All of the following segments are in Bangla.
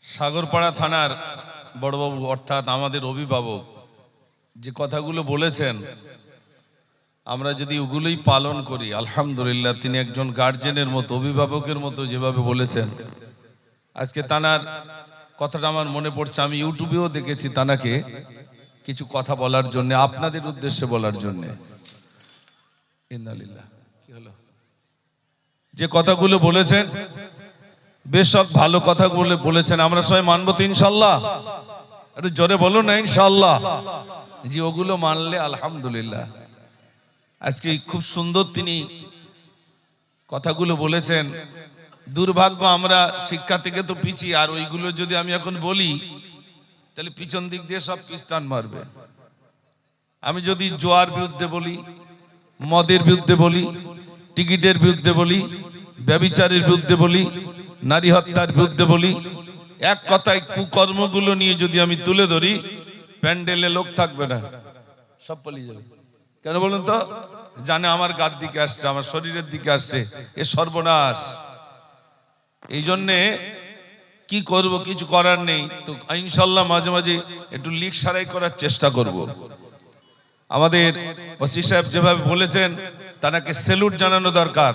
সাগরপাড়া থানার বড়বাবু অর্থাৎ আমাদের অভিভাবক যে কথাগুলো বলেছেন, আমরা যদি ওগুলোই পালন করি আলহামদুলিল্লাহ। তিনি একজন গার্জেনের মতো, অভিভাবকের মতো যেভাবে বলেছেন, আজকে তানার কথাটা আমার মনে পড়ছে। আমি ইউটিউবেও দেখেছি তানাকে কিছু কথা বলার জন্য, আপনাদের উদ্দেশ্যে বলার জন্য। ইন্নালিল্লাহ, কি হলো? যে কথাগুলো বলেছেন বেশ ভালো কথাগুলো বলেছেন, আমরা সবাই মানবো তো ইনশাল্লাহ। একটু জোরে বলো না ইনশাল্লাহ। জি, ওগুলো মানলে আলহামদুলিল্লাহ। আজকে খুব সুন্দর তিনি কথাগুলো বলেছেন। দুর্ভাগ্য আমরা শিক্ষা থেকে তো পিছিয়ে, আর ওইগুলো যদি আমি এখন বলি তাহলে পিছন দিক দিয়ে সব পিস্টান মারবে। আমি যদি জোয়ার বিরুদ্ধে বলি, মদের বিরুদ্ধে বলি, টিকিটের বিরুদ্ধে বলি, ব্যভিচারের বিরুদ্ধে বলি, নারী হত্যার বিরুদ্ধে বলি, এক কথায় কুকর্মগুলো নিয়ে যদি আমি তুলে ধরি, প্যান্ডেলে লোক থাকবে না, সব পালিয়ে যাবে। কেন বলুন তো? জানে আমার গার দিকে আসছে, আমার শরীরের দিকে আসছে, এ সর্বনাশ। এই জন্যে কি করব, কিছু করার নেই। তো ইনশাল্লাহ মাঝে মাঝে একটু লিক সারাই করার চেষ্টা করব। আমাদের ওসি সাহেব যেভাবে বলেছেন, তাকে স্যালুট জানানো দরকার।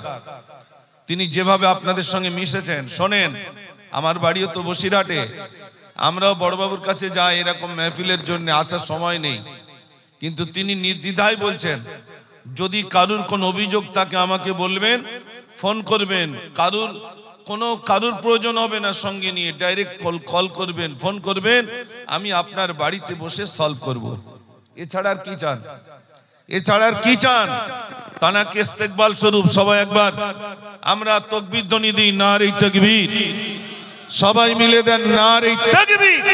তিনি যেভাবে আপনাদের সঙ্গে মিশেছেন, শোনেন, আমার বাড়িও তো বসিরহাটে, আমরাও বড়বাবুর কাছে যাই এরকম মেহফিলের জন্য, আসার সময় নেই, কিন্তু তিনি নির্দ্বিধায় বলছেন যদি কারুর কোন অভিযোগ থাকে আমাকে বলবেন, ফোন করবেন, কারুর প্রয়োজন হবে না সঙ্গে নিয়ে, ডাইরেক্ট কল করবেন, ফোন করবেন, আমি আপনার বাড়িতে বসে সলভ করব। এছাড়া আর কি চান? এছাড়া আর কি চান? তানাকে ইস্তেকবাল স্বরূপ সবাই একবার আমরা তাকবীর ধ্বনি দিই, নারে তাকবীর। সবাই মিলে দেন নারে তাকবীর।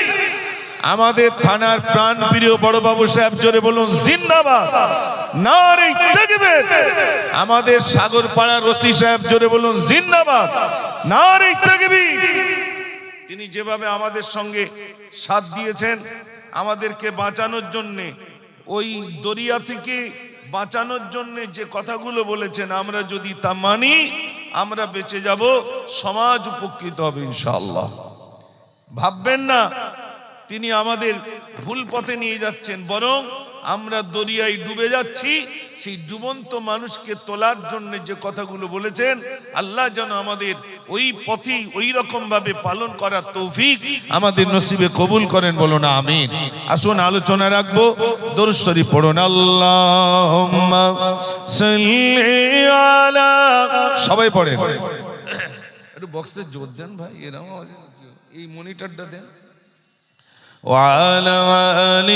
আমাদের থানার প্রাণ প্রিয় বড়বাবু সাহেব জোরে বলুন জিন্দাবাদ, নারে তাকবীর। আমাদের সাগরপাড়ার ওসি সাহেব জোরে বলুন জিন্দাবাদ, নারে তাকবীর। তিনি যেভাবে আমাদের সঙ্গে সাথ দিয়েছেন আমাদেরকে বাঁচানোর জন্য, ওই দরিয়া থেকে বাঁচানোর জন্য যে কথাগুলো বলেছেন, আমরা যদি তা মানি আমরা বেঁচে যাব, সমাজ উপকৃত হবে ইনশাআল্লাহ। ভাববেন না তিনি আমাদের ভুল পথে নিয়ে যাচ্ছেন, বরং আমরা দরিয়ায় ডুবে যাচ্ছি। সেই ডুবন্ত মানুষকে তোলার জন্য যে কথাগুলো বলেছেন, আল্লাহ যেন আমাদের ওই পথে ওই রকম ভাবে পালন করার তৌফিক আমাদের নসিবে কবুল করেন, বলুন আমিন। আসুন আলোচনা রাখবো, দরুদ শরীফ পড়ুন। আল্লাহুম্মা সাল্লি আলা, সবাই পড়েন। একটু বক্সে জোর দেন ভাই, এরকম এই মনিটরটা দেন। وعلى آل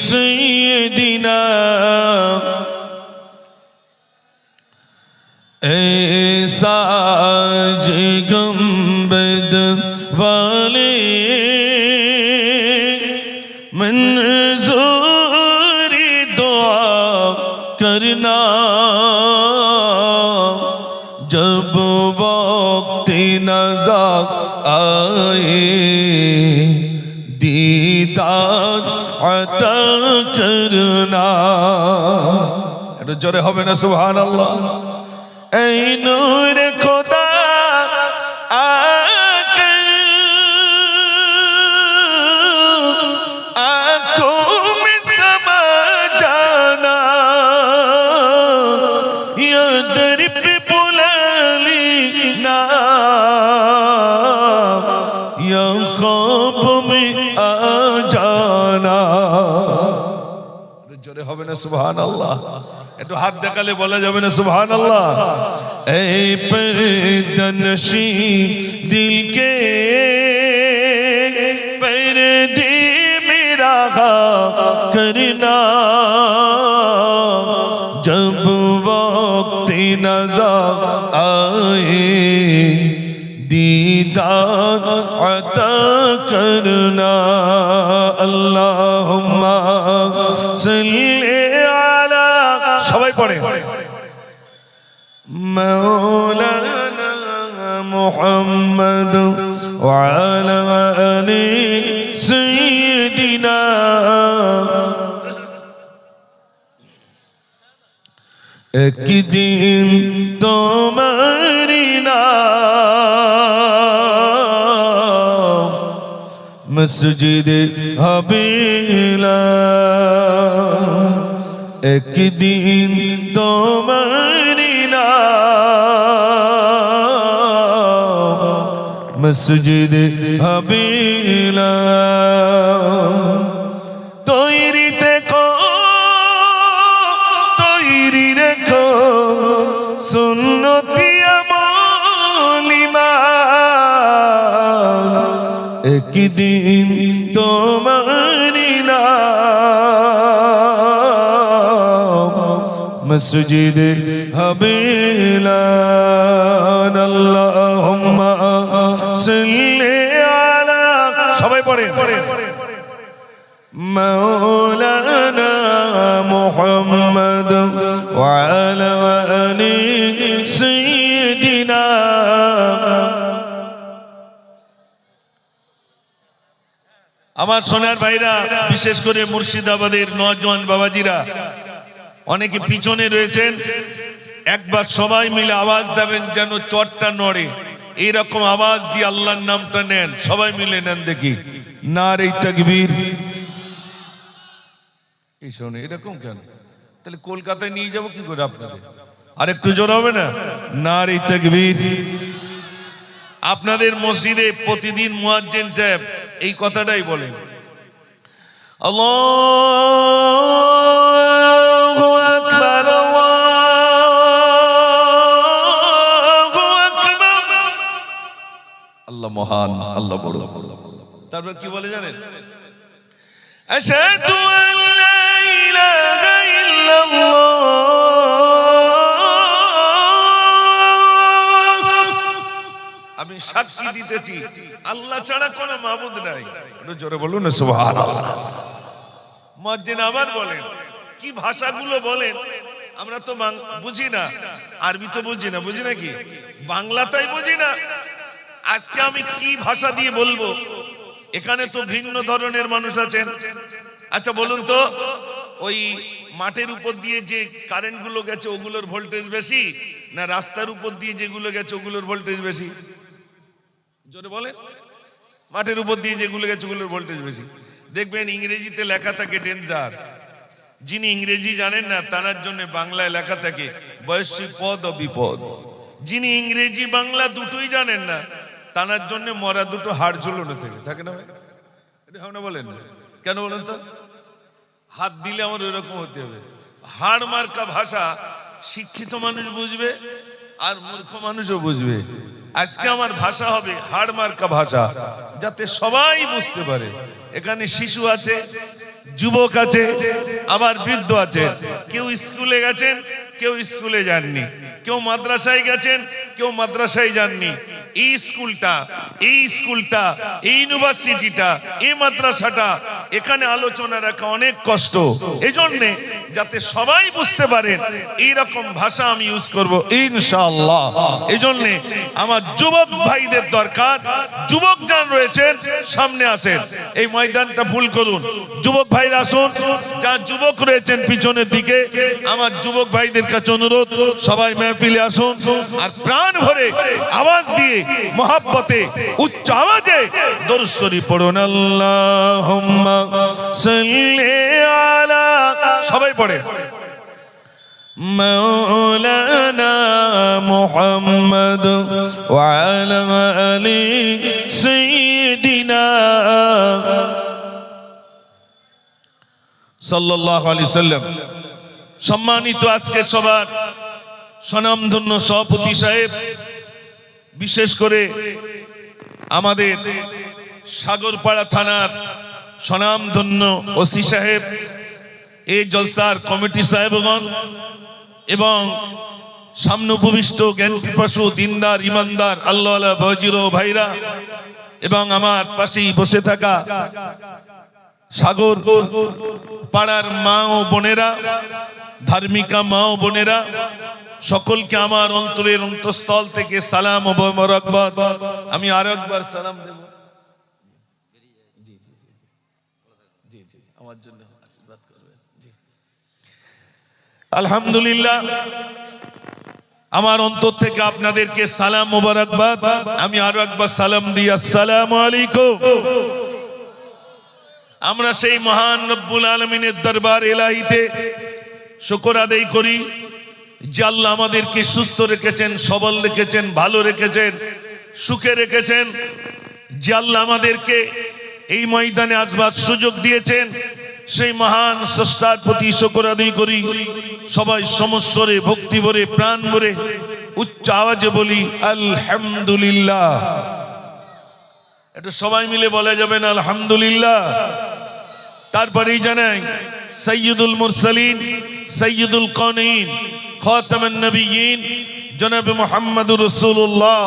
سيدنا साज गंबद वाले मंजूरी दुआ करना, जब वक्त नज़ा आए दीदार अता करना। একটু জোরে হবে না সুবহানাল্লাহ? এই নূর খোদা आकर आँखों में समा जाना, या दर पे बुला लेना, या ख्वाब में आ जाना। জোরে হবে না সুবহানাল্লাহ? একটু হাত দেখালে বলা যাবে না সুবহানাল্লাহ? এই পরদনশী দিল কে পরদে মেরা करना, जब वक्त नज़र आए दीदार अता करना। अल्लाहुम्मा सल्ली आला, সবাই পড়ে, मौलाना मुहम्मद वा अला आलि सय्यिदिना। एक दिन तुम्हारी नाम মসজিদে হাবিলা একদিন তোমারি নাম মসজিদে হাবিলা তৈরি থেকো তৈরি রেখো সুন্নতি একদিন তোমারি নাম মসজিদে হাবিলা আল্লাহুম্মা সাল্লি আলা সবাই পড়ে মাওলানা মুহাম্মদ ওয়া আলা আলি সাইয়্যিদিনা। আমার সোনার ভাইরা, বিশেষ করে মুর্শিদাবাদের নওজোয়ান বাবাজিরা অনেকে পিছনে রয়েছেন, একবার সবাই মিলে আওয়াজ দেবেন যেন চটটা নড়ে, এইরকম আওয়াজ দিয়ে আল্লাহর নামটা নেন, সবাই মিলে নেন দেখি। নারে তাকবীর। এই শোনে এরকম কেন? তাহলে কলকাতায় নিয়ে যাবো কি করে আপনাদের? আর একটু জোর হবে না? নারে তাকবীর। আপনাদের মসজিদে প্রতিদিন মুয়াজ্জিন সাহেব এই কথাটাই বলেন, আল্লাহু আকবার আল্লাহু আকবার। আল্লাহ মহান, আল্লাহ বড়। তারপর কি বলে জানেন? আশহাদু আল্লা ইলাহা ইল্লাল্লাহ আমি সাক্ষী দিতেছি আল্লাহ ছাড়া কোনো মাবুদ নাই। একটু জোরে বলুন না সুবহানাল্লাহ। মুয়াজ্জিন আবার বলেন, কি ভাষাগুলো বলেন আমরা তো বুঝি না, আরবি তো বুঝি না, বুঝি নাকি? বাংলাটাই বুঝি না, আজকে আমি কি ভাষা দিয়ে বলবো? এখানে তো ভিন্ন ধরনের মানুষ আছেন। আচ্ছা বলুন তো, ওই মাঠের উপর দিয়ে যে কারেন্ট গুলো গেছে ওগুলোর ভোল্টেজ বেশি, না রাস্তার উপর দিয়ে যেগুলো গেছে ওগুলোর ভোল্টেজ বেশি? জোরে বলেন। মাঠের উপর দিয়ে যেগুলো গেছে ওগুলোর ভোল্টেজ বেশি। দেখবেন ইংরেজিতে লেখা থাকে ডেঞ্জার। যিনি ইংরেজি জানেন না তার জন্য বাংলায় লেখা থাকে বয়স্ক পদ ও বিপদ। যিনি ইংরেজি বাংলা দুটোই জানেন না তার জন্য মরা দুটো হাড় ঝুলানো থাকে না ভাই? এটা হয় না? বলেন কেন বলেন তো? হাত দিলে আমার ওইরকম হতে হবে। হাড় মার্কা ভাষা শিক্ষিত মানুষ বুঝবে আর মূর্খ মানুষও বুঝবে। আজকে আমার ভাষা হবে হাড় মার্কা ভাষা, যাতে সবাই বুঝতে পারে। এখানে শিশু আছে, যুবক আছে, আবার বৃদ্ধ আছে। কেউ স্কুলে গেছেন, কেউ স্কুলে যাননি, কেউ মাদ্রাসায় গেছেন, কেউ মাদ্রাসায় যাননি। এই স্কুলটা, এই ইউনিভার্সিটিটা, এই মাদ্রাসাটা, এখানে আলোচনা রাখা অনেক কষ্ট। এজন্যে যাতে সবাই বুঝতে পারেন এইরকম ভাষা আমি ইউজ করব ইনশাআল্লাহ। এজন্যে আমার যুবক ভাইদের দরকার। যুবক যান রয়েছেন সামনে আসেন, এই ময়দানটা ফুল করুন। যুবক ভাইরা আসুন, যা যুবক রয়েছেন পিছনের দিকে, আমার যুবক ভাইদের কাছে অনুরোধ, সবাই মেহফিলে আসুন আর প্রাণ ভরে আওয়াজ দিয়ে মহাব্বতে উচ্চ আওয়াজে দরুদ শরীফ পড়ুন। আল্লাহুম্মা সাল্লি আলা, সবাই পড়ে, মাওলানা মুহাম্মদ ওয়া আলা আলি সাইয়্যিদিনা সাল্লাল্লাহু আলাইহি সাল্লাম। সম্মানিত আজকে সবার স্বনামধন্য সভাপতি সাহেব, বিশেষ করে আমাদের সাগরপাড়া থানার স্বনামধন্য ওসি সাহেব, এই জলসার কমিটি সাহেবগণ এবং সামনে উপবিষ্ট জ্ঞান পিপাসু দিনদার ইমানদার আল্লাহওয়ালা বজির ভাইরা এবং আমার পাশেই বসে থাকা সাগর পাড়ার মা ও বোনেরা, ধার্মিকা মা ও বোনেরা, সকলকে আমার অন্তরের অন্তঃস্থল থেকে সালাম ও মোবারকবাদ। আমি আরো একবার সালাম দেব, আমার জন্য আশীর্বাদ করবেন। আলহামদুলিল্লাহ, আমার অন্তর থেকে আপনাদেরকে সালাম মোবারকবাদ। আমি আরো একবার সালাম দিই, আসসালামু আলাইকুম। আমরা সেই মহান রব্বুল আলামিনের দরবার ইলাহিতে শুকর আদায় করি যে আল্লাহ আমাদেরকে সুস্থ রেখেছেন, সবল রেখেছেন, ভালো রেখেছেন, সুখে রেখেছেন। যে আল্লাহ আমাদেরকে এই ময়দানে আসবার সুযোগ দিয়েছেন, সেই মহান স্রষ্টার প্রতি শুকর আদায় করি। সবাই সমস্বরে, ভক্তি ভরে, প্রাণ ভরে উচ্চ আওয়াজে বলি আলহামদুলিল্লাহ। এটা সবাই মিলে বলা যাবে না আলহামদুলিল্লাহ? তারপরেই জানাই সাইয়্যিদুল মুরসালিন, সাইয়্যিদুল কাউনাইন, খাতামুন নবিয়্যিন জনাবে মুহাম্মদুর রাসূলুল্লাহ,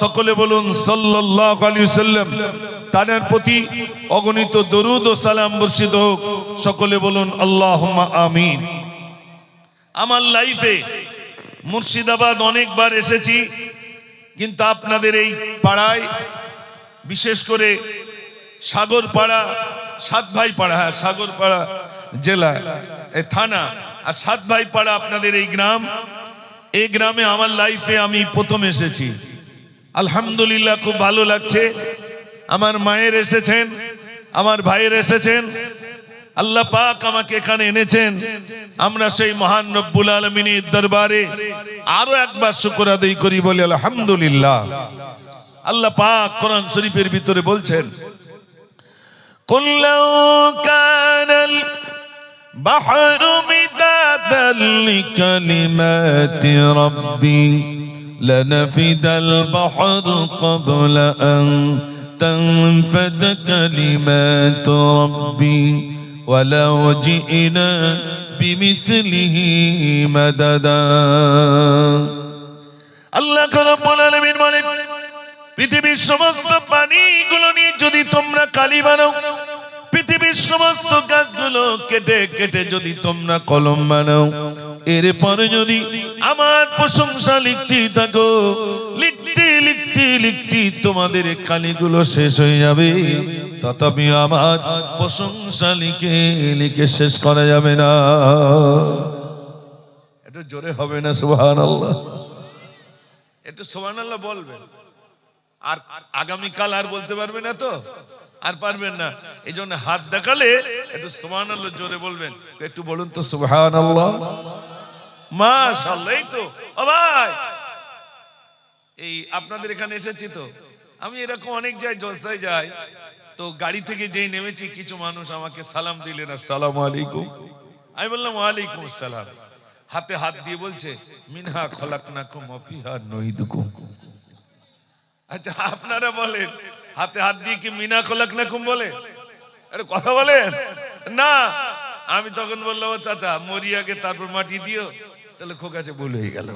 সকলে বলুন সাল্লাল্লাহু আলাইহি ওয়াসাল্লাম। তার প্রতি অগণিত দরুদ ও সালাম বর্ষিত হোক। সকলে বলুন আল্লাহুম্মা আমিন। আমার লাইফে মুর্শিদাবাদ অনেকবার এসেছি, কিন্তু আপনাদের এই পাড়ায়, বিশেষ করে সাগরপাড়া, সাতভাই পাড়া, হ্যাঁ সাগরপাড়া জেলা এই থানা, আর সাতভাই পাড়া আপনাদের এই গ্রাম, এই গ্রামে আমার লাইফে আমি প্রথম এসেছি। আলহামদুলিল্লাহ, খুব ভালো লাগছে। আমার মায়ের এসেছেন, আমার ভাইয়ের এসেছেন, আল্লাহ পাক আমাকে এখানে এনেছেন। আমরা সেই মহান রব্বুল আলামিনের দরবারে আরো একবার শুকর আদায় করি, বলি আলহামদুলিল্লাহ। আল্লাহ পাক কোরআন শরীফের ভিতরে বলছেন, কুল লাউ কানাল বাহরু মিদাদাল লিকালিমাতি রাব্বি লানাফিদাল বাহরু ক্বাবলা আন تنفد كلمات ربي ولو جئنا بمثله مددا। আল্লাহ রাব্বুল আলামিন বলেন, পৃথিবীর সমস্ত পানিগুলো নিয়ে যদি তোমরা কালি বানাও, পৃথিবীর সমস্ত গাছগুলো কেটে কেটে যদি তোমরা কলম বানাও, এরপরে যদি আমার প্রশংসা লিখতে থাকো, লিখতে লিখতে লিখতে তোমাদের কালিগুলো শেষ হয়ে যাবে, তথাপি আমার প্রশংসা লিখে লিখে শেষ করা যাবে না। একটু জোরে হবে না সুবহানাল্লাহ? একটু সুবহানাল্লাহ বলবেন। আর আগামীকাল আর বলতে পারবে না তো? আর পারবেন না, এই জন্য হাত দেখালে একটু সুবহানাল্লাহ জোরে বলবেন। একটু বলুন তো সুবহানাল্লাহ, মাশাআল্লাহ। এই তো ও ভাই, এই আপনাদের এখানে এসেছি তো আমি, এরকম অনেক জায়গায় জলসায় যাই, তো গাড়ি থেকে যেই নেমেছি কিছু মানুষ আমাকে সালাম দিলেন, আসসালামু আলাইকুম। আমি বললাম ওয়ালাইকুম আসসালাম। হাতে হাত দিয়ে বলছে মিনহা খলাকনাকুম ওয়া ফিহা নুঈদুকুম। আচ্ছা আপনারা বলেন, হাতে হাত দিয়ে কি মিনা খলাকনাকুম বলে? আরে কথা বলেন না। আমি তখন বললাম, চাচা মরি আগে তারপর মাটি দিও। তাহলে খোকাছে ভুল হয়ে গেল।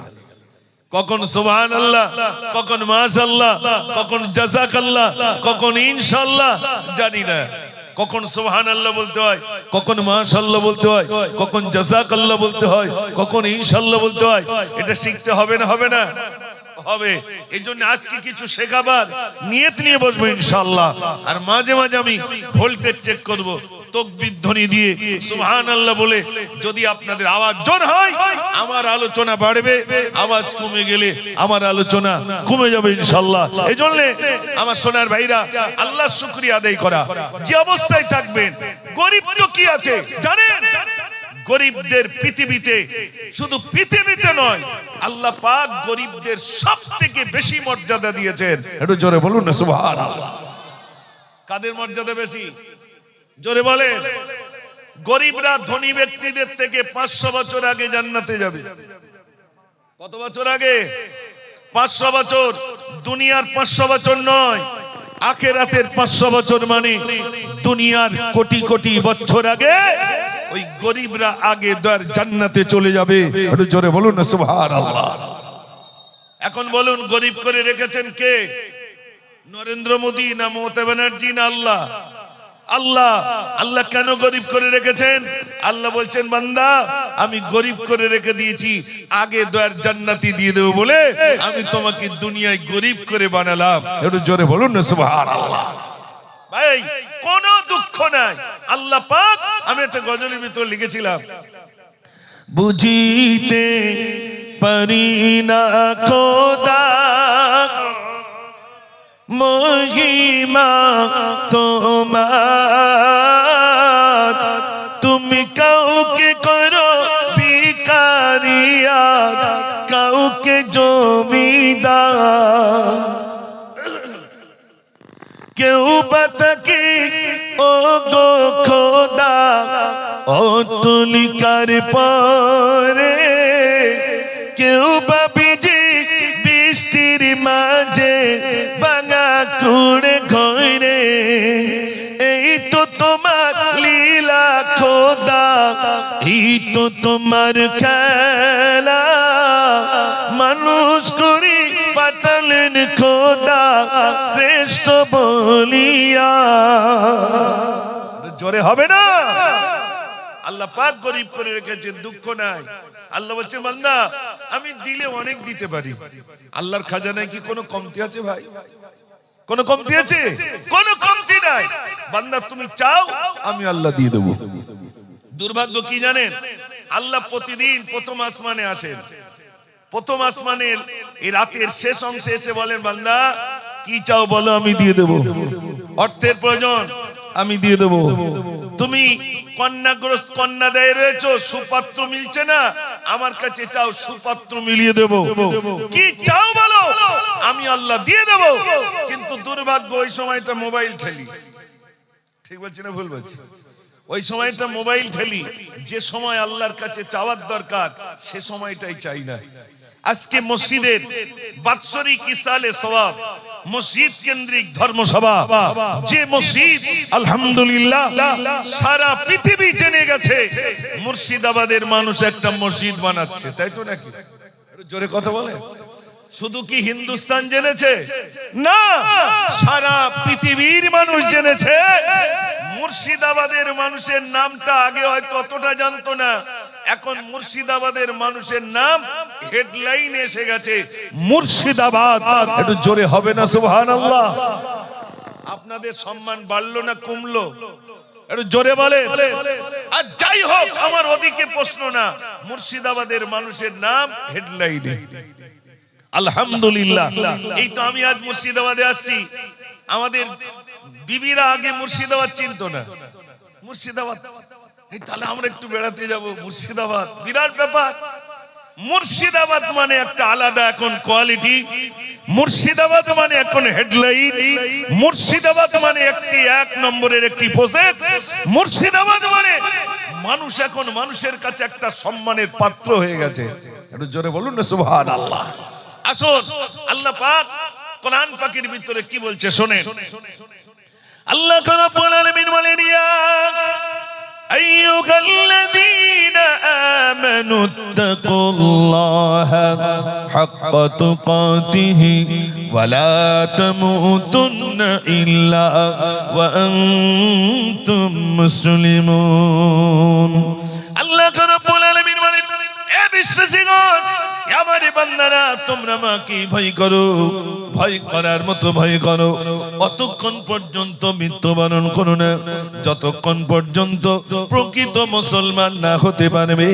কখন সুবহানাল্লাহ, কখন মাশাআল্লাহ, কখন জাযাকাল্লাহ, কখন ইনশাআল্লাহ জানি না। কখন সুবহানাল্লাহ বলতে হয়, কখন মাশাআল্লাহ বলতে হয়, কখন জাযাকাল্লাহ বলতে হয়, কখন ইনশাআল্লাহ বলতে হয়। এটা শিখতে হবে না? হবে না? হবে। এই জন্য আজকে কিছু শেখাবার নিয়ত নিয়ে বসবো ইনশাআল্লাহ। আর মাঝে মাঝে আমি ভোল্টেজ চেক করব, তাকবীর ধ্বনি দিয়ে সুবহানাল্লাহ বলে যদি আপনাদের আওয়াজ জোর হয় আমার আলোচনা বাড়বে, আওয়াজ কমে গেলে আমার আলোচনা কমে যাবে ইনশাআল্লাহ। এই জন্য আমার সোনার ভাইরা, আল্লাহর শুকরিয়া আদায় করা। যে অবস্থায় থাকবেন, গরিব তো কি আছে জানেন? গরিবদের পৃথিবীতে, শুধু পৃথিবীতে নয়, আল্লাহ পাক গরিবদের সবথেকে বেশি মর্যাদা দিয়েছেন। একটু জোরে বলুন না সুবহানাল্লাহ। কাদের মর্যাদা বেশি? জোরে বলেন। গরিবরা ধনী ব্যক্তিদের থেকে 500 বছর আগে জান্নাতে যাবে। কত বছর আগে? 500 বছর। দুনিয়ার 500 বছর নয়, আখিরাতের 500 বছর, মানে দুনিয়ার কোটি কোটি বছর আগে ওই গরিবরা আগে দর জান্নাতে চলে যাবে। একটু জোরে বলুন না সুবহানাল্লাহ। এখন বলুন, গরিব করে রেখেছেন কে? নরেন্দ্র মোদী না মমতা ব্যানার্জি না আল্লাহ? আল্লাহ। আল্লাহ কেন গরিব করে রেখেছেন? আল্লাহ বলছেন, বান্দা আমি গরিব করে রেখে দিয়েছি, আগে দর জান্নাতি দিয়ে দেব বলে আমি তোমাকে দুনিয়ায় গরিব করে বানালাম। একটু জোরে বলুন না সুবহানাল্লাহ। ভাই কোনো দুঃখ নাই, আল্লাহ পাক, আমি একটা গজলের ভিতর লিখেছিলাম, বুঝিতে পারি না খোদা মহিমা তোমার, খোদা কেউ বাতাকে ও গো খোদা অতলিকার পরে কেউ বাবিজি বৃষ্টির মাঝে ভাঙা কুড়ে ঘরে এই তো তোমার লীলা খোদা এই তো তোমার খেলা মানুষ করি পাঠালেন খোদা শ্রেষ্ঠ বলিয়া জোরে হবে না আল্লাহ পাক গরিব করে রেখেছেন দুঃখ নাই আল্লাহ বলছে বান্দা আমি দিলে অনেক দিতে পারি আল্লাহর খাজানায় কি কোনো কমতি আছে ভাই কোনো কমতি আছে কোনো কমতি নাই বান্দা তুমি চাও আমি আল্লাহ দিয়ে দেব দুর্ভাগ্য কি জানেন আল্লাহ প্রতিদিন প্রথম আসমানে আসেন প্রথম আসমানের এই রাতের শেষ অংশে এসে বলেন বান্দা কি চাও বলো আমি দিয়ে দেব অর্থের প্রয়োজন আমি দিয়ে দেব তুমি কন্যাগ্রস্ত কন্যাদায় রয়েছো সুপাত্র মিলছে না আমার কাছে চাও সুপাত্র মিলিয়ে দেব কি চাও বলো আমি আল্লাহ দিয়ে দেব কিন্তু দুর্ভাগ্য ওই সময়টা মোবাইল ঠেলি ঠিক বলছি না ভুল বলছি ওই সময়টা মোবাইল ঠেলি যে সময় আল্লাহর কাছে চাওয়ার দরকার সে সময়টাই চাই না আজকে মসজিদের বাৎসরিক ইসালে সওয়াব মসজিদ কেন্দ্রিক ধর্মসভা যে মসজিদ আলহামদুলিল্লাহ সারা পৃথিবী জেনে গেছে মুর্শিদাবাদের মানুষ একটা মসজিদ বানাচ্ছে তাই তো নাকি জোরে কথা বলে শুধু কি হিন্দুস্তান জেনেছে না সারা পৃথিবীর মানুষ জেনেছে মুর্শিদাবাদের মানুষের নামটা আগে হয়তো অতটা জানতো না এখন মুর্শিদাবাদের মানুষের নাম হেডলাইন এসে গেছে মুর্শিদাবাদ একটু জোরে হবে না সুবহানাল্লাহ আপনাদের সম্মান বাড়লো না কমলো একটু জোরে বলে আর যাই হোক আমার ওদিকে প্রশ্ন না মুর্শিদাবাদের মানুষের নাম হেডলাইনে আলহামদুলিল্লাহ এই তো আমি আজ মুর্শিদাবাদে আসছি আমাদের বিবিরা আগে মুর্শিদাবাদ চিনতো না মুর্শিদাবাদ এই তাহলে আমরা একটু বেড়াতে যাব মুর্শিদাবাদ বিরাট ব্যাপার মুর্শিদাবাদ মানে একটা আলাদা এখন কোয়ালিটি মুর্শিদাবাদ মানে এখন হেডলাইন মুর্শিদাবাদ মানে একটি এক নম্বরের একটি প্রসেস মুর্শিদাবাদ মানে মানুষ এখন মানুষের কাছে একটা সম্মানের পাত্র হয়ে গেছে একটু জোরে বলুন না সুবহানাল্লাহ আসুন আল্লাহ পাক কোরআন পাকের ভিতরে কি বলছে শুনেন আল্লাহ রাব্বুল আলামিন বলেন ইয়া আইয়ুহাল্লাযীনা আমানু তাকুল্লাহা হাক্কা তুকাতিহি ওয়া লা তামুতুন্না ইল্লা ওয়া আনতুম মুসলিমুন আল্লাহ রাব্বুল আলামিন বলেন এ বিশ্বাসীগণ আমার বান্দারা তোমরা আমাকে ভয় করো ভয় করার মতো ভয় করো অতক্ষণ পর্যন্ত মৃত্যুবরণ করো না যতক্ষণ পর্যন্ত প্রকৃত মুসলমান না হতে পারবে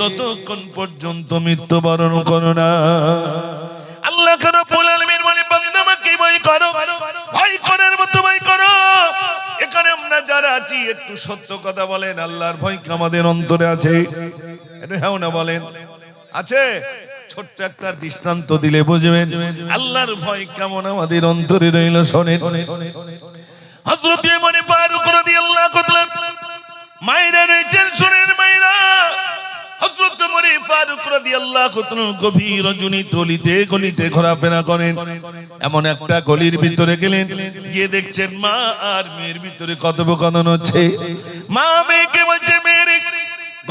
ততক্ষণ পর্যন্ত মৃত্যুবরণ করো না আল্লাহ রাব্বুল আলামিন বলে বান্দা আমাকে ভয় করো ভয় করার মতো ভয় করো এখানে আমরা যারা আছি একটু সত্য কথা বলেন আল্লাহর ভয় কি আমাদের অন্তরে আছে এটা হ্যাঁ না বলেন আছে ছোট্ট একটা দৃষ্টান্ত দিলে বুঝবেন আল্লাহর ভয় কেমন আমাদের অন্তরে রইল শোনেন হযরত ওমর ফারুক রাদিয়াল্লাহু তাআলা মায়েরা রয়েছেন শুনেন মায়েরা হযরত ওমর ফারুক রাদিয়াল্লাহু তাআলা গভীর রজনী গলিতে গলিতে ঘোরাফেরা করেন এমন একটা গলির ভিতরে গেলেন গিয়ে দেখছেন মা আর মেয়ের ভিতরে কথোপকথন হচ্ছে মা মেয়েকে বলছে মেয়ে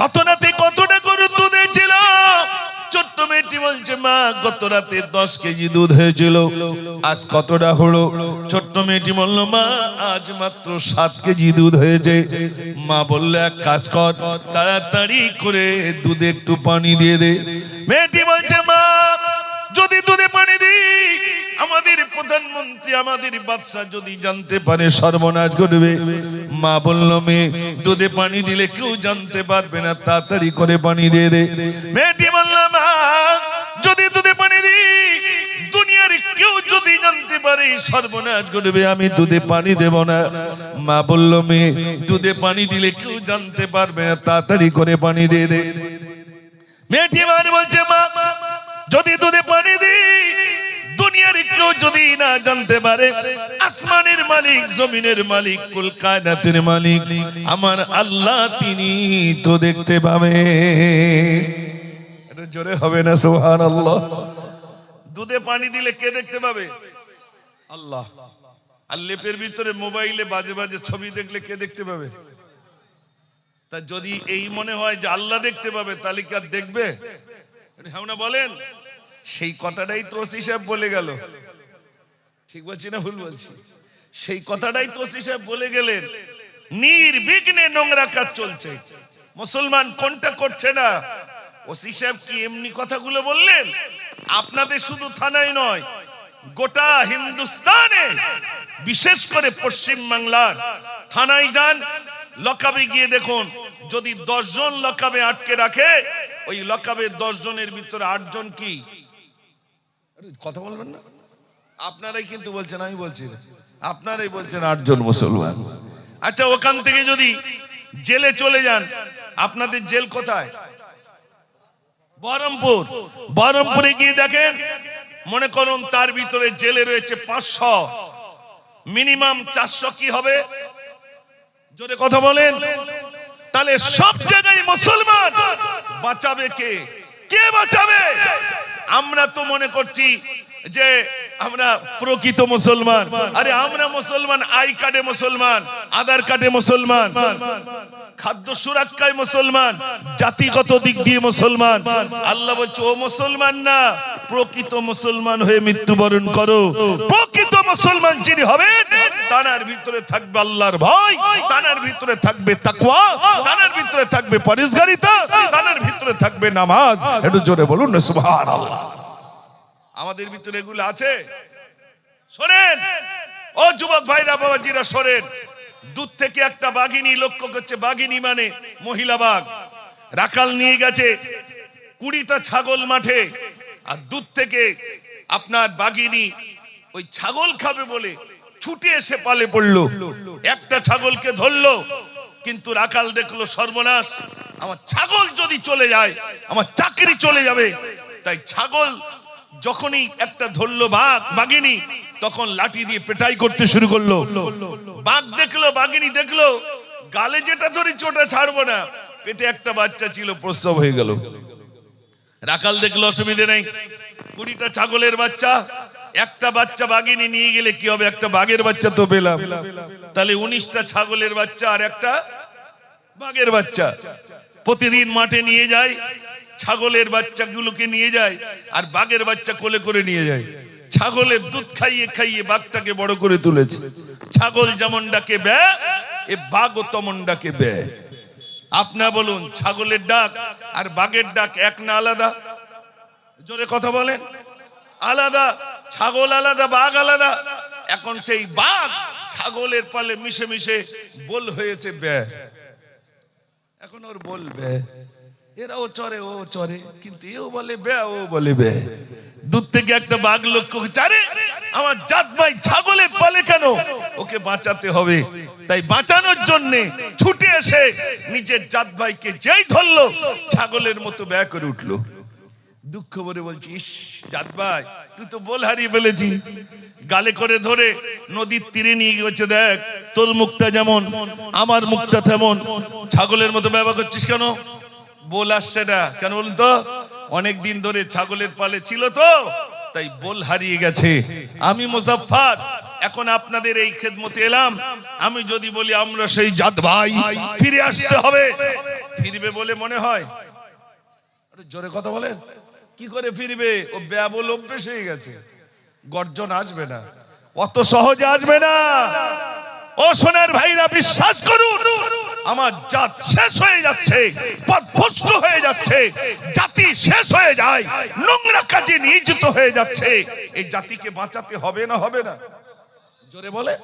গত রাতে কতটা গরুর দুধ হয়েছিল ছোট্ট মেয়েটি বলছে মা গত রাতে 10 কেজি দুধ হয়েছিল আজ কতটা হলো ছোট্ট মেয়েটি বলল মা আজ মাত্র 7 কেজি দুধ হয়েছে মা বলল এক কাজ কর তাড়াতাড়ি করে দুধে একটু পানি দিয়ে দে মেয়েটি বলছে মা যদি দুধে পানি দিই আমাদের প্রধানমন্ত্রী আমাদের বাদশা যদি জানতে পারে সর্বনাশ ঘটবে মা বলল মেয়ে দুধে পানি দিলে কেউ জানতে পারবে না তাড়াতাড়ি করে পানি দিয়ে দে মেয়েটি বলল মা যদি দুধে পানি দিই দুনিয়ার কেউ যদি জানতে পারে সর্বনাশ ঘটবে আমি দুধে পানি দেব না মা বলল মেয়ে দুধে পানি দিলে কেউ জানতে পারবে না তাড়াতাড়ি করে পানি দিয়ে দে মেয়েটি এবার বলছে মা যদি দুধে পানি দিই দুনিয়ার কেউ যদি না জানতে পারে, আসমানের মালিক, জমিনের মালিক, কুল কায়নাতের মালিক আমার আল্লাহ, তিনি তো দেখতে পাবে। এটা জোরে হবে না সুবহানাল্লাহ? দুধে পানি দিলে কে দেখতে পাবে? আল্লাহ। আর লেপের ভিতরে মোবাইলে বাজে বাজে ছবি দেখলে কে দেখতে পাবে? তা যদি এই মনে হয় যে আল্লাহ দেখতে পাবে, তাহলে কি আর দেখবে? আমরা বলেন, সেই কথাটাই তো ওসি সাহেব বলে গেল। ঠিক বলছি না ভুল বলছি? সেই কথাটাই তো ওসি সাহেব বলে গেলেন। নির্বিঘ্নে নোংরা কাজ চলছে, মুসলমান কোনটা করছে না? ওসি সাহেব কি এমনি কথাগুলো বললেন? আপনাদের শুধু থানায় নয়, গোটা হিন্দুস্তানে, বিশেষ করে পশ্চিম বাংলার থানায় যান, লকাবে গিয়ে দেখুন, যদি 10 জন লকাবে আটকে রাখে, ওই লকাবে 10 জনের ভিতরে 8 জন কি কথা বলবেন না? আপনারাই কিন্তু বলছেন, আমি বলছি না, আপনারাই বলছেন 8 জন মুসলমান। আচ্ছা, ওখান থেকে যদি জেলে চলে যান, আপনাদের জেল কোথায়? বহরমপুর। বহরমপুরে গিয়ে দেখেন, মনে করুন তার ভিতরে জেলে রয়েছে 500, মিনিমাম 400 কি হবে? জোরে কথা বলেন। তাহলে সব জায়গায় মুসলমান বাঁচাবে কে? কে বাঁচাবে? আমরা তো মনে করছি যে আমরা প্রকৃত মুসলমান। আরে আমরা মুসলমান, আই কার্ডে মুসলমান, আধার কার্ডে মুসলমান, খাদ্য সুরক্ষায় মুসলমান, জাতিগত দিক দিয়ে মুসলমান। আল্লাহ বলছে, ও মুসলমান না, প্রকৃত মুসলমান হয়ে মৃত্যুবরণ করো। প্রকৃত মুসলমান যিনি হবেন, তার ভিতরে থাকবে আল্লাহর ভয়, তার ভিতরে থাকবে তাকওয়া, তার ভিতরে থাকবে পরহেজগারিতা, তার ভিতরে থাকবে নামাজ। একটু জোরে বলুন না সুবহানাল্লাহ। আমাদের ভিতরে এগুলো আছে? শোনেন ও যুবক ভাইরা, বাবাজিরা শোনেন, দূর থেকে একটা বাঘিনী লক্ষ্য করছে। বাঘিনী মানে মহিলা বাঘ। রাখাল নিয়ে গেছে 20টা ছাগল মাঠে, আর দূর থেকে আপনার বাঘিনী ওই ছাগল খাবে বলে ছুটে এসে পালে পড়লো, একটা ছাগলকে ধরলো। কিন্তু রাখাল দেখলো, সর্বনাশ, আমার ছাগল যদি চলে যায় আমার চাকরি চলে যাবে। তাই ছাগল যখনই একটা ধরলো বাঘিনী, তখন লাঠি দিয়ে পেটাই করতে শুরু করলো। বাঘ দেখলো, বাঘিনী দেখলো, গালে যেটা ধরেছে ওটা ছাড়বো না, পেটে একটা বাচ্চা ছিল, প্রসব হয়ে গেল। রাখাল দেখলো অসুবিধে নেই, 20টা ছাগলের বাচ্চা, একটা বাচ্চা বাঘিনী নিয়ে গেলে কি হবে? একটা বাঘের বাচ্চা তো পেলাম। তাহলে 19টা ছাগলের বাচ্চা আর একটা বাঘের বাচ্চা। প্রতিদিন মাঠে নিয়ে যায়, ছাগলের বাচ্চাগুলোকে নিয়ে যায়, আর বাঘের বাচ্চা কোলে করে নিয়ে যায়। ছাগলের দুধ খাইয়ে খাইয়ে বাঘটাকে বড় করে তুলেছে। ছাগল যেমন ডাকে ব্যা, এ বাঘও তেমন ডাকে ব্যা। আপনি বলুন, ছাগলের ডাক আর বাঘের ডাক এক না আলাদা? জোরে কথা বলেন। আলাদা। ছাগল আলাদা, বাঘ আলাদা। এখন সেই বাঘ ছাগলের পালে মিশে মিশে বল হয়েছে ব্যা। এখন ওর বলবে, এরাও চরে, ও চরে, কিন্তু এও বলে ব্যা, ও বলে ব্যা। দূর থেকে একটা বাঘ লক্ষ্য করছে, আরে আমার জাত ভাই ছাগলের পালে কেন? ওকে বাঁচাতে হবে। তাই বাঁচানোর জন্য ছুটে এসে নিজের জাত ভাইকে যেই ধরলো, ছাগলের মতো ব্যা করে উঠলো। দুঃখ ভরে বলছি, ইস জাত ভাই, তুই তো বল হারিয়ে ফেলেছি। গালে করে ধরে নদীর তীরে নিয়ে গেছে, দেখ তোর মুখটা যেমন আমার মুখটা তেমন, ছাগলের মতো ব্যবহার করছিস কেন? বল আসছে না কেন বলুন তো? অনেকদিন ধরে ছাগলের পালে ছিল তো, তাই বল হারিয়ে গেছে। আমি মুজাফফর এখন আপনাদের এই খেদমতে এলাম। আমি যদি বলি আমরা সেই জাত ভাই, ফিরে আসতে হবে, ফিরবে বলে মনে হয়? আরে জোরে কথা বলেন। কি করে ফিরবে? ও ব্যাবল অভ্যেস হয়ে গেছে, গর্জন আসবে না, অত সহজে আসবে না। ও সোনার ভাইরা, বিশ্বাস করুন, আমার জাত শেষ হয়ে যাচ্ছে, পথভ্রষ্ট হয়ে যাচ্ছে, জাতি শেষ হয়ে যায়, নোংরা কাজে নিয়োজিত হয়ে যাচ্ছে। এই জাতিকে বাঁচাতে হবে না? হবে না? জোরে বলে।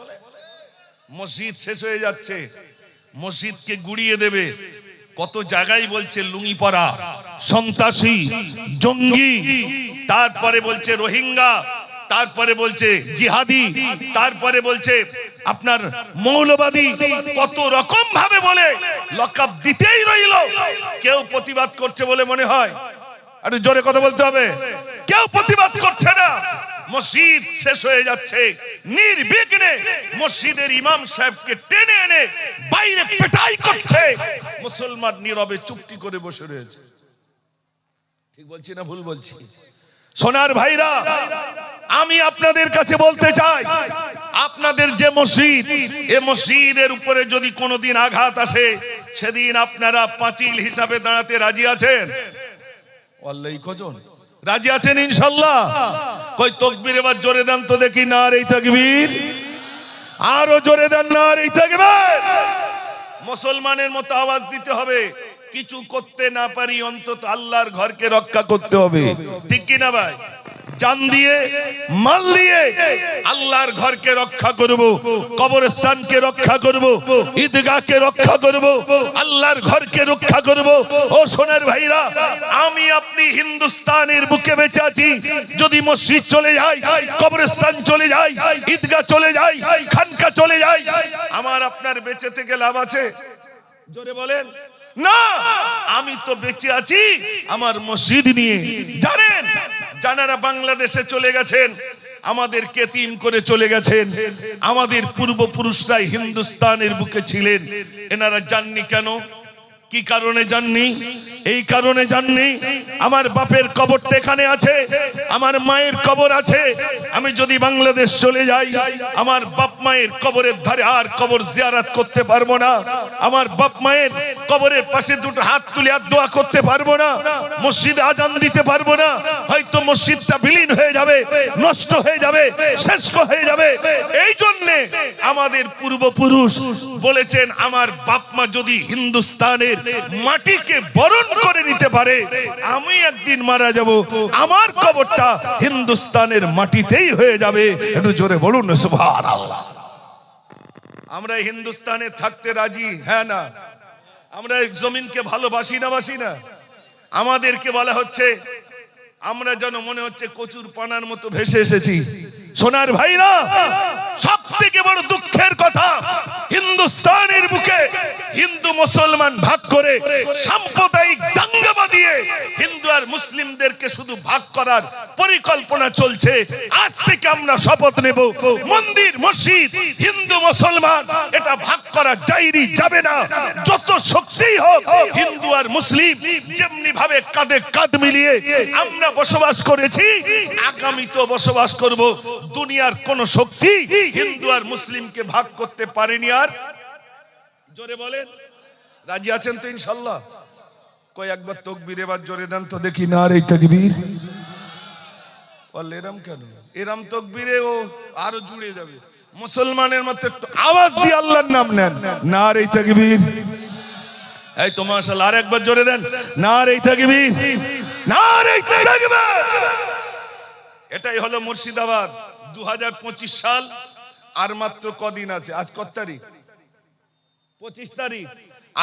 মসজিদ শেষ হয়ে যাচ্ছে, মসজিদকে গুড়িয়ে দেবে। কত জায়গায় বলছে লুঙ্গি পরা, সন্ত্রাসী, জঙ্গি, তারপরে বলছে রোহিঙ্গা, তারপরে বলছে জিহাদি, তারপরে বলছে আপনার মৌলবাদী, কত রকম ভাবে বলে লকআপ দিতেই রইল। কেউ প্রতিবাদ করছে বলে মনে হয়? আরে জোরে কথা বলতে হবে। কেউ প্রতিবাদ করছে না। মসজিদ শেষ হয়ে যাচ্ছে, নির্বিঘ্নে মসজিদের ইমাম সাহেবকে টেনে এনে বাইরে পেটাই করছে, মুসলমান নীরবে চুপটি করে বসে রয়েছে। ঠিক বলছি না ভুল বলছি? সোনার ভাইরা, আমি আপনাদের কাছে বলতে চাই, আপনাদের যে মসজিদ, এ মসজিদের উপরে যদি কোনোদিন আঘাত আসে, সেদিন আপনারা পাঁচিল হিসাবে দাঁড়াতে রাজি আছেন? আল্লাহ কজন রাজি আছেন ইনশাআল্লাহ? কই তাকবীর এবার জোরে দেন তো দেখি, নারে তাকবীর, আরো জোরে দেন নারে তাকবীর। মুসলমানের মতো আওয়াজ দিতে হবে, কিছু করতে না পারি অন্তত আল্লাহর ঘরকে রক্ষা করতে হবে। ঠিক কি না ভাই? জান দিয়ে মাল দিয়ে আল্লাহর ঘরকে রক্ষা করব, কবরস্থানকে রক্ষা করব, ঈদগাহকে রক্ষা করব, আল্লাহর ঘরকে রক্ষা করব। ও সোনার ভাইরা, আমি আপনি হিন্দুস্তানের বুকে বেঁচে আছি, যদি মসজিদ চলে যায়, কবরস্থান চলে যায়, ঈদগাহ চলে যায়, খানকা চলে যায়, আমার আপনার বেঁচে থেকে লাভ আছে? জোরে বলেন না। আমি তো বেঁচে আছি আমার মসজিদ নিয়ে। জানেন, যারা বাংলাদেশে চলে গেছেন, আমাদের কেতিম করে চলে গেছেন, আমাদের পূর্বপুরুষরাই হিন্দুস্তানের বুকে ছিলেন, এনারা জাননি কেন? কি কারণে জাননি? এই কারণে জাননি, আমার বাপের কবরটা এখানে আছে, আমার মায়ের কবর আছে। আমি যদি বাংলাদেশ চলে যাই, আমার বাপ মায়ের কবরের ধারে আর কবর জিয়ারত করতে পারবো না, আমার বাপ মায়ের কবরের পাশে দুটো হাত তুলে আর দোয়া করতে পারবো না, মসজিদে আজান দিতে পারবো না, হয়তো মসজিদটা বিলীন হয়ে যাবে, নষ্ট হয়ে যাবে, শেষ হয়ে যাবে। এই জন্যে আমাদের পূর্বপুরুষ বলেছেন, আমার বাপ মা যদি হিন্দুস্তানের মাটিকে বরণ করে নিতে পারে, আমি একদিন মারা যাব, আমার কবরটা হিন্দুস্তানের মাটিতেই হয়ে যাবে। একটু জোরে বলুন সুবহানাল্লাহ। আমরা হিন্দুস্তানে থাকতে রাজি, হ্যাঁ না? আমরা জমিনকে ভালোবাসি না, বাসি না? আমাদেরকে বলা হচ্ছে, আমরা যেন মনে হচ্ছে কচুর পানার মতো ভেসে এসেছি। সোনার ভাইরা, সব থেকে বড় দুঃখের কথা, হিন্দুস্তানের বুকে হিন্দু মুসলমান ভাগ করে সাম্প্রদায়িক দাঙ্গা বাঁধিয়ে হিন্দু আর মুসলিমদেরকে শুধু ভাগ করার পরিকল্পনা চলছে। আজ থেকে আমরা শপথ নেব, মন্দির মসজিদ হিন্দু মুসলমান এটা ভাগ করা যায়নি, যাবে না। যত শক্তিই হোক, হিন্দু আর মুসলিম যেমনি ভাবে কাঁধে কাঁধ মিলিয়ে আমরা বসবাস করেছি, আগামী তো বসবাস করব। দুনিয়ার কোন শক্তি হিন্দু আর মুসলিমকে ভাগ করতে পারেনি। আর জোরে বলেন, রাজি আছেন তো ইনশাআল্লাহ? কই একবার তাকবীর এবার জোরে দেন তো দেখি, নারে তাকবীর। বল এরম কেন? এরম তাকবীরে ও আরো জুড়ে যাবে। মুসলমানের মতো একটু আওয়াজ দিয়ে আল্লাহর নাম নেন, নারে তাকবীর। এই তো মাশাআল্লাহ, আরেকবার জোরে দেন, নারে তাকবীর, নারে তাকবীর। এটাই হলো মুর্শিদাবাদ। 2025 সাল আর মাত্র কদিন আছে। আজ কত তারিখ? 25 তারিখ।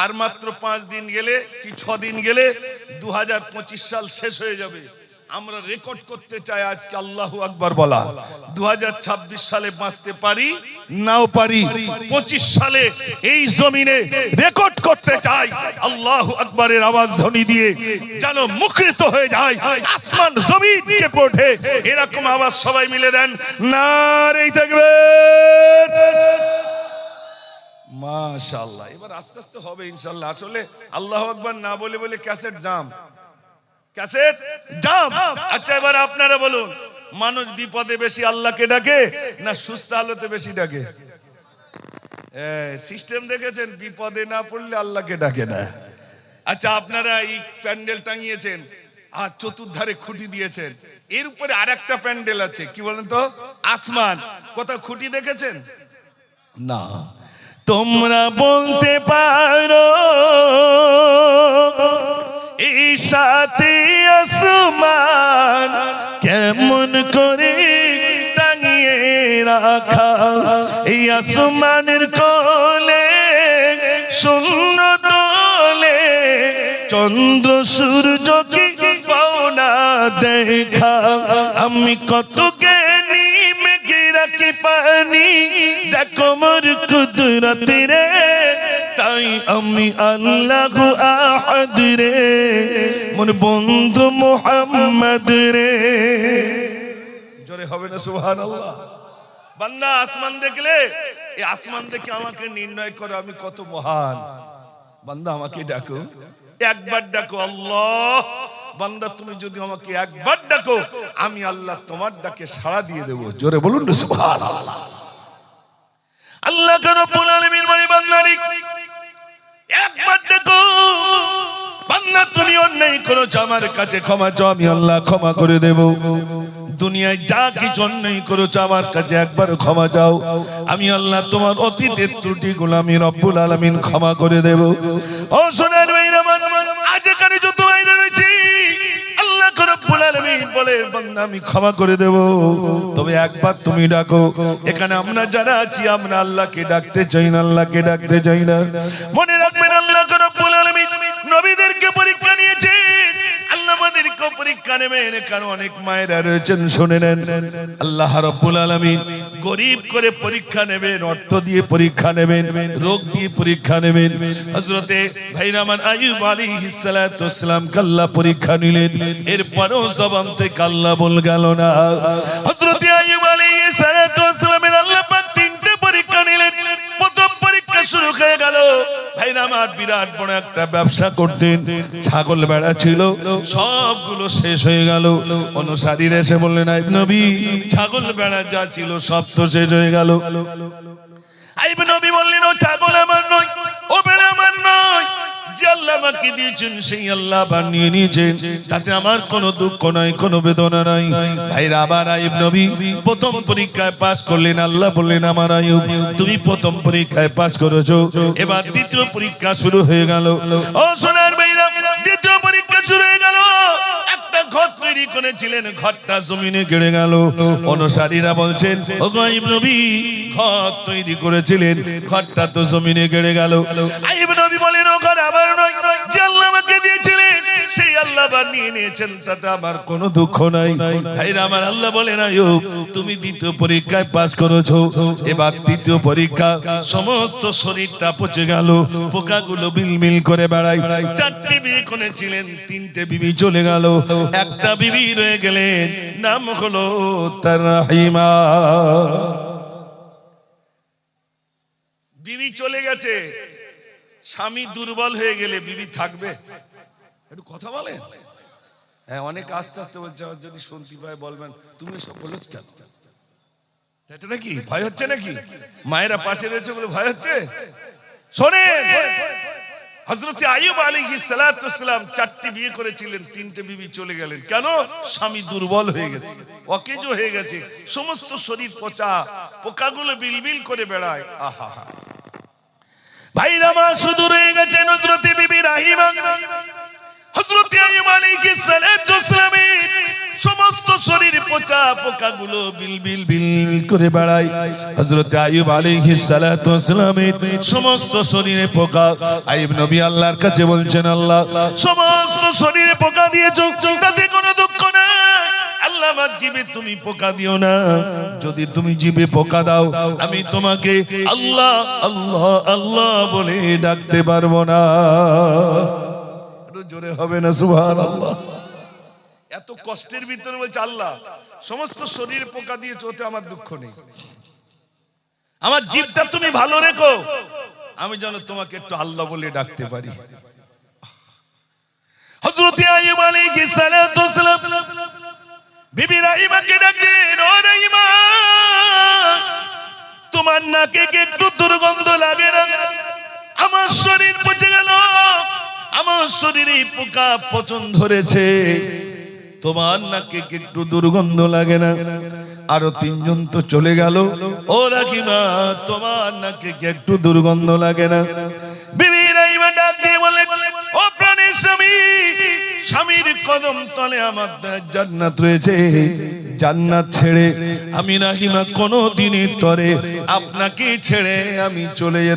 আর মাত্র 5 দিন গেলে কি 6 দিন গেলে 2025 সাল শেষ হয়ে যাবে। আমরা রেকর্ড করতে চাই আজকে আল্লাহু আকবার বলা। 2026 সালে বাঁচতে পারি নাও পারি, 25 সালে এই জমিনে রেকর্ড করতে চাই আল্লাহু আকবারের আওয়াজ ধ্বনি দিয়ে, যেন মুখরিত হয়ে যায় আসমান জমিন কেঁপে ওঠে। এরকম আওয়াজ সবাই মিলে দেন, নারে তাকবীর। মাশাআল্লাহ। এবার আস্তে আস্তে হবে ইনশাআল্লাহ। আসলে আল্লাহু আকবার না বলে বলে ক্যাসেট জাম, ক্যাসেট জাম। আচ্ছা এবার আপনারা বলুন, মানুষ বিপদে বেশি আল্লাহকে ডাকে না সুস্থ হালতে বেশি ডাকে? সিস্টেম দেখেছেন, বিপদে না পড়লে আল্লাহকে ডাকে না। আচ্ছা আপনারা এই প্যান্ডেল টাঙিয়েছেন আর চতুর্ধারে খুঁটি দিয়েছেন, এর উপরে আরেকটা প্যান্ডেল আছে, কি বলেন তো? আসমান। কোথাও খুঁটি দেখেছেন? না। তোমরা বলতে পারো এই সাথে আসমান কেমন করে টাঙিয়ে রাখা, এই আসমানের কোলে শূন্য দোলে চন্দ্র সূর্য কি পাওনা দেখা। আমি কত জ্ঞানী মেঘে রাখি পানি, দেখো মোর কুদরত রে, তাই আমি আল্লাহু আহাদ রে, মোর বন্ধু মুহাম্মদ রে। জোরে হবে না সুবহানাল্লাহ। বান্দা আসমান দেখলে এই আসমান দেখে আমাকে নির্ণয় করো আমি কত মহান। বান্দা আমাকে ডাকো, একবার ডাকো আল্লাহ। বান্দা তুমি যদি আমাকে একবার ডাকো আমি আল্লাহ তোমার ডাকে সাড়া দিয়ে দেব। জোরে বলুন না সুবহানাল্লাহ। আল্লাহ রাব্বুল আলামিন বলে বান্দারে একবার ডাকো। বান্দা তুমি অন্যায় করেছো আমার কাছে ক্ষমা চাও, আমি আল্লাহ ক্ষমা করে দেব। দুনিয়ায় যা কিছু অন্যায় করেছো আমার কাছে একবার ক্ষমা চাও, আমি আল্লাহ তোমার অতীতের ত্রুটিগুলো আমি রব্বুল আলামিন ক্ষমা করে দেব। ও সোনার ভাইরা আমার, আজ এখানে যত ভাইরা রয়েছে আল্লাহ রব্বুল আলামিন বলে বান্দা আমি ক্ষমা করে দেব, তবে একবার তুমি ডাকো। এখানে আমরা যারা আছি আমরা আল্লাহকে ডাকতে চাই না, আল্লাহকে ডাকতে চাই না। মনে রাখবেন আল্লাহ রব্বুল আলামিন নবীদেরকে পরীক্ষা নিয়েছে, আল্লাহ আমাদেরকে পরীক্ষা নেবেন। কারণ অনেক মায়েরা রয়েছেন শুনে নেন, আল্লাহ রাব্বুল আলামিন গরীব করে পরীক্ষা নেবেন, অর্থ দিয়ে পরীক্ষা নেবেন, রোগ দিয়ে পরীক্ষা নেবেন। হযরতে ভাইরামান আইয়ুব আলাইহিস সালাতু ওয়াস সালাম আল্লাহ পরীক্ষা নিলেন, এরপরও জবান থেকে আল্লাহ বল গেল না। হযরতে আইয়ুব আলাইহিস সালাতু ওয়াস সালামের আল্লাহ পাক তিনটে পরীক্ষা নিলেন। প্রথম পরীক্ষা শুরু হয়ে গেল। ভাইরা আমার বিরাট বড় একটা ব্যবসা করতেন, ছাগল ভেড়া ছিল, সবগুলো শেষ হয়ে গেল। অনুসারীরা এসে বললেন আইয়ুব নবী ছাগল ভেড়া যা ছিল সব তো শেষ হয়ে গেল। আইয়ুব নবী বললেন ও ছাগল আমার নয়, ও ভেড়া আমার নয়, যে আল্লাহ আমাকে দিয়েছেন সেই আল্লাহ বানিয়ে নিয়েছেন, তাতে আমার কোনো দুঃখ নাই, কোনো বেদনা নাই। ভাইরা আবার আইয়ুব নবী প্রথম পরীক্ষায় পাস করলেন। আল্লাহ বললেন আমার আইয়ুব তুমি প্রথম পরীক্ষায় পাস করেছো, এবার দ্বিতীয় পরীক্ষা শুরু হয়ে গেল। ও সোনার ভাইরা দ্বিতীয় পরীক্ষা শুরু হয়ে গেল। একটা ঘর তৈরি করেছিলেন, ঘরটা জমিনে গেড়ে গেল। অনুসারীরা বলছেন ও আইয়ুব নবী ঘর তৈরি করেছিলেন, ঘরটা তো জমিনে গেড়ে গেল। আইয়ুব নবী বলেন ও ঘর আবার নয়, যে আল্লাহ আমাকে দিয়েছিলেন সেই আল্লাহ বানিয়ে নিয়েছেন, তাতে আমার কোনো দুঃখ নাই। ভাইরা আমার আল্লাহ বলেন আইয়ুব তুমি দ্বিতীয় পরীক্ষায় পাস করেছো, এবার তৃতীয় পরীক্ষা। সমস্ত শরীরটা পচে গেল, পোকাগুলো বিলবিল করে বেড়ায়। চারটি বিয়ে করেছিলেন, তিনটে বিবি চলে গেল, একটা বিবি রয়ে গেলেন, নাম হলো তার রাহিমা। বিবি চলে গেছে, স্বামী দুর্বল হয়ে গেলে বিবি থাকবে? একটু কথা বলেন। হ্যাঁ অনেক আস্তে আস্তে বলছে, যদি শুনতে পায় বলবেন তুমি সব বলেছ কেন, এটা নাকি ভয় হচ্ছে নাকি? মায়েরা পাশে রয়েছে বলে ভয় হচ্ছে? শোনেন, হযরত আইয়ুব আলাইহিস সালাতু ওয়াস সালাম চারটি বিয়ে করেছিলেন, তিনটে বিবি চলে গেলেন। কেন? স্বামী দুর্বল হয়ে গেছে, অকেজ হয়ে গেছে, সমস্ত শরীর পচা, পোকাগুলো বিলবিল করে বেড়ায়। আহা ভাইরা মা শুধু রয়ে গেছেন হযরত বিবি রাহিমা। হযরত আইয়ুব আলাইহিস সালাতু ওয়াস সালামের সমস্ত শরীর পচা, পোকাগুলো বিলবিল বিল করে বেড়ায়। হযরত আইয়ুব আলাইহিস সালাতু ওয়াস সালামের সমস্ত শরীরে পোকা। আইয়ুব নবী আল্লাহর কাছে বলছেন আল্লাহ সমস্ত শরীরে পোকা দিয়েছো, তাতে কোনো দুঃখ নাই, আল্লাহ আমার জিবে তুমি পোকা দিও না। যদি তুমি জিবে পোকা দাও আমি তোমাকে আল্লাহ আল্লাহ আল্লাহ বলে ডাকতে পারবো না। একটু জোরে হবে না সুবহানাল্লাহ। এত কষ্টের ভিতরে বলছে আল্লাহ সমস্ত শরীরে পোকা দিয়েছো, ওতে আমার দুঃখ নেই, আমার জিভটা তুমি ভালো রেখো, আমি যেন তোমাকে একটু আল্লাহ বলে ডাকতে পারি। হযরত আইয়ুব আলাইহিস সালাতু ওয়াস সালাম বিবি রাহিমাকে ডাকলেন, ও রাহিমা তোমার নাকে কি একটু দুর্গন্ধ লাগে না? আমার শরীর পচে গেল, আমার শরীরে পোকা পচন ধরেছে, তোমার নাকে কি একটু দুর্গন্ধ লাগে না? আরো তিনজন তো চলে গেল, ও রাহিমা তোমার নাকে কি একটু দুর্গন্ধ লাগে না? বিবি রাহিমা ডাক দিয়ে বলে, ও প্রাণের স্বামী, স্বামীর কদম তলে আমার জান্নাত রয়েছে, জান্নাত ছেড়ে আমি রাহিমা কোনো দিনের তরে আপনাকে ছেড়ে আমি চলে যেতে